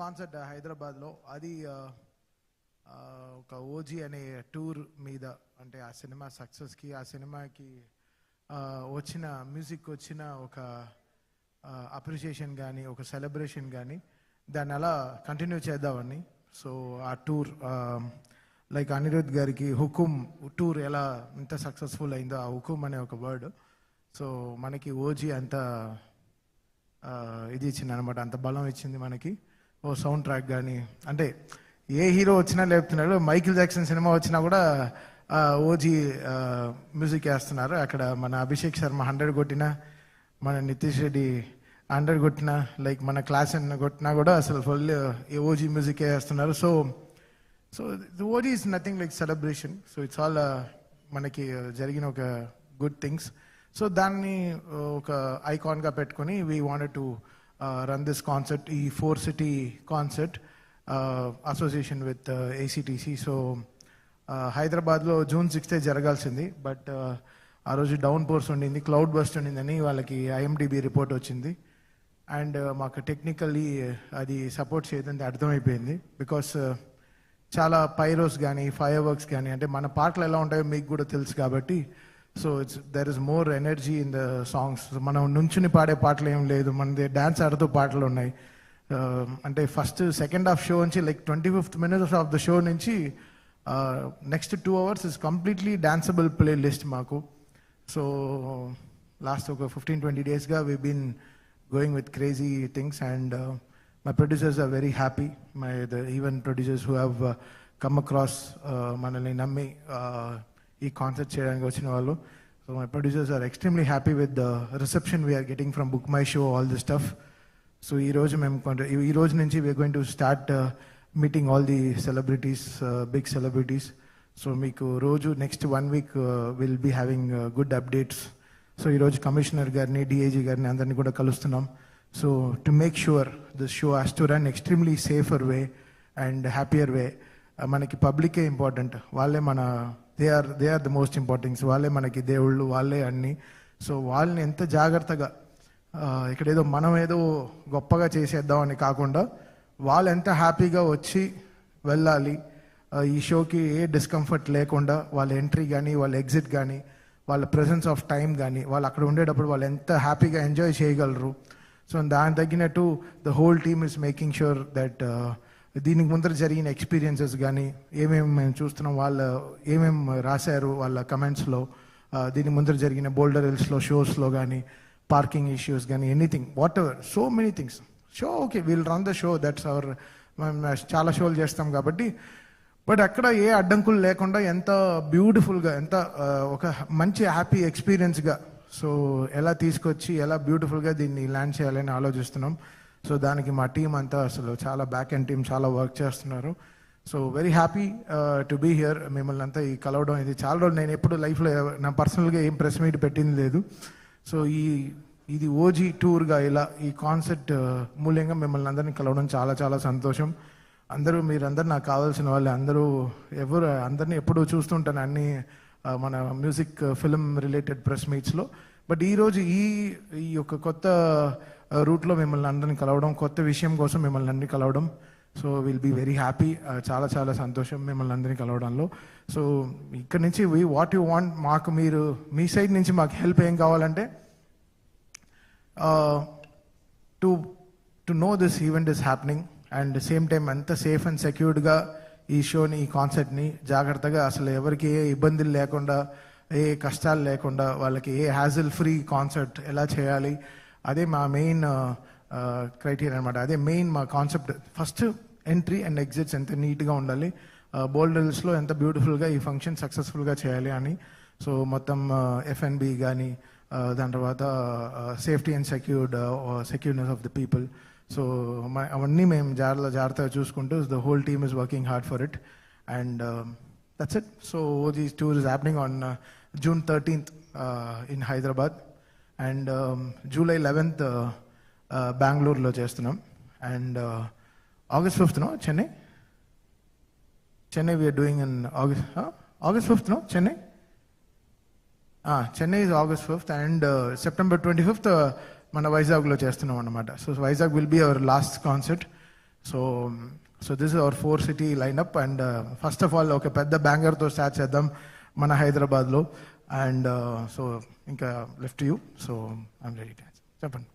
Concert హైదరాబాద్లో అది ఒక ఓజీ అనే టూర్ మీద, అంటే ఆ సినిమా సక్సెస్కి, ఆ సినిమాకి వచ్చిన మ్యూజిక్ వచ్చిన ఒక అప్రిషియేషన్ కానీ, ఒక సెలబ్రేషన్ కానీ, దాన్ని అలా కంటిన్యూ చేద్దామని. సో ఆ టూర్ లైక్ అనిరుద్ గారికి హుకుమ్ టూర్ ఎలా ఎంత సక్సెస్ఫుల్ అయిందో, ఆ హుకుమ్ అనే ఒక వర్డ్ సో మనకి ఓజీ అంత ఇది ఇచ్చింది అనమాట, అంత బలం ఇచ్చింది మనకి. ఓ సౌండ్ ట్రాక్ కానీ, అంటే ఏ హీరో వచ్చినా లేపుతున్నాడు. మైకిల్ జాక్సన్ సినిమా వచ్చినా కూడా ఓజీ మ్యూజిక్ వేస్తున్నారు. అక్కడ మన అభిషేక్ శర్మ 100 కొట్టినా, మన నితీష్ రెడ్డి 100 కొట్టినా, లైక్ మన క్లాస్ కొట్టినా కూడా అసలు ఫుల్ ఓజీ మ్యూజిక్ వేస్తున్నారు. So so OG is nothing like celebration. So it's all మనకి జరిగిన ఒక గుడ్ థింగ్స్. సో దాన్ని ఒక ఐకాన్గా పెట్టుకొని we wanted to run this concert, ఈ 4 city concert association with ఏసీటీసీ. So హైదరాబాద్లో June 6th జరగాల్సింది, బట్ ఆ రోజు డౌన్ పోర్స్ ఉండింది, క్లౌడ్ బస్ట్ ఉండిందని వాళ్ళకి ఐఎండిబి రిపోర్ట్ వచ్చింది. అండ్ మాకు టెక్నికల్లీ అది సపోర్ట్ చేయదని అర్థమైపోయింది. బికాస్ చాలా పైరోస్ కానీ, ఫైర్ వర్క్స్ కానీ, అంటే మన పాటలు ఎలా ఉంటాయో మీకు కూడా తెలుసు కాబట్టి, so there is more energy in the songs. మనం నుంచుని పాడే పాటలు ఏం లేదు, మనది డ్యాన్స్ ఆడుతూ పాటలు ఉన్నాయి. అంటే ఫస్ట్ సెకండ్ హాఫ్ షో నుంచి like 25th minute of the show నుంచి next 2 hours is completely danceable play list మాకు. సో లాస్ట్ ఒక 15-20 daysగా we been going with crazy things. And my producers are very happy, the event producers who have come across, మనల్ని నమ్మి ఈ concert చేయడానికి వచ్చిన వాళ్ళు. So my producers are extremely happy with the reception we're getting from book my show, all the stuff. So ఈ రోజు నుంచి we're going to start meeting all the celebrities, big celebrities. So మీకు రోజు next 1 week will be having good updates. So ఈరోజు commissioner గారిని, DIG గారిని అందరినీ కూడా కలుస్తున్నాం. So to make sure this show has to run extremely safer way and happier way. మనకి పబ్లికే ఇంపార్టెంట్, వాళ్ళే మన they are the most important. వాళ్ళే మనకి దేవుళ్ళు, వాళ్ళే అన్నీ. సో వాళ్ళని ఎంత జాగ్రత్తగా, ఇక్కడ ఏదో మనం ఏదో గొప్పగా చేసేద్దామని కాకుండా, వాళ్ళు ఎంత హ్యాపీగా వచ్చి వెళ్ళాలి, ఈ షోకి ఏ డిస్కంఫర్ట్ లేకుండా, వాళ్ళ ఎంట్రీ కానీ, వాళ్ళ ఎగ్జిట్ కానీ, వాళ్ళ ప్రెజెన్స్ ఆఫ్ టైం కానీ, వాళ్ళు అక్కడ ఉండేటప్పుడు వాళ్ళు ఎంత హ్యాపీగా ఎంజాయ్ చేయగలరు. సో దానికి తగ్గినట్టు the whole team is making sure that దీనికి ముందర జరిగిన ఎక్స్పీరియన్సెస్ కానీ, ఏమేమి మేము చూస్తున్నాం, వాళ్ళు ఏమేమి రాశారు వాళ్ళ కమెంట్స్లో, దీని ముందర జరిగిన బోల్డర్ హిల్స్లో షోస్లో కానీ, పార్కింగ్ ఇష్యూస్ కానీ, anything, what ever, so many things. Show okay, will run the show, that's our, మేము చాలా షోలు చేస్తాం కాబట్టి. బట్ అక్కడ ఏ అడ్డంకులు లేకుండా ఎంత బ్యూటిఫుల్గా, ఎంత ఒక మంచి హ్యాపీ ఎక్స్పీరియన్స్గా, సో ఎలా తీసుకొచ్చి ఎలా బ్యూటిఫుల్గా దీన్ని ల్యాండ్ చేయాలని ఆలోచిస్తున్నాం. సో దానికి మా టీం అంతా అసలు చాలా బ్యాక్ అండ్ టీం చాలా వర్క్ చేస్తున్నారు. So very happy to be here. మిమ్మల్ని అంతా ఈ కలవడం, ఇది చాలా రోజులు నేను ఎప్పుడు లైఫ్లో నా పర్సనల్గా ఏం ప్రెస్ మీట్ పెట్టింది లేదు. సో ఇది ఓజీ టూర్గా ఇలా ఈ కాన్సెప్ట్ మూల్యంగా మిమ్మల్ని అందరినీ కలవడం చాలా చాలా సంతోషం. మీరందరూ నాకు కావాల్సిన వాళ్ళు, అందరినీ ఎప్పుడూ చూస్తుంటాను అన్ని మన మ్యూజిక్ ఫిల్మ్ రిలేటెడ్ ప్రెస్ మీట్స్లో. బట్ ఈరోజు ఈ యొక్క కొత్త రూట్లో మిమ్మల్ని అందరినీ కలవడం, కొత్త విషయం కోసం మిమ్మల్ని అందరినీ కలవడం, so will be very happy. చాలా చాలా సంతోషం మిమ్మల్ని అందరినీ కలవడంలో. సో ఇక్కడ నుంచి వాట్ యు వాంట్, మాకు మీరు మీ సైడ్ నుంచి మాకు హెల్ప్ ఏం కావాలంటే, to know this event is happening and same time అంత సేఫ్ అండ్ సెక్యూర్డ్గా ఈ షోని, ఈ కాన్సర్ట్ని జాగ్రత్తగా, అసలు ఎవరికి ఏ ఇబ్బందులు లేకుండా, ఏ కష్టాలు లేకుండా, వాళ్ళకి ఏ హ్యాజిల్ ఫ్రీ కాన్సర్ట్ ఎలా చేయాలి, అదే మా మెయిన్ క్రైటీరియా అనమాట. అదే మెయిన్ మా concept. First entry and exits ఎంత నీట్గా ఉండాలి, బోల్డర్ హిల్స్లో ఎంత బ్యూటిఫుల్గా ఈ ఫంక్షన్ సక్సెస్ఫుల్గా చేయాలి అని. సో మొత్తం ఎఫ్ఎన్బి కానీ, దాని తర్వాత safety and secureness of the people. So అవన్నీ మేము జాగ్రత్తగా చూసుకుంటూ the whole team is working hard for it. And that's it. So this tour is happening on June 13th in Hyderabad and July 11th బెంగళూరులో చేస్తున్నాం. And August 5th Chennai we're doing in August 5th Chennai is August 5th and September 25th మన వైజాగ్లో చేస్తున్నాం అన్నమాట. So Vizag will be our last concert. So this is our 4-city lineup. And first of all ఒక పెద్ద బ్యాంగర్తో start చేద్దాం మన హైదరాబాద్లో. And so ఇంకా left you. So I'm ready to చెప్పండి.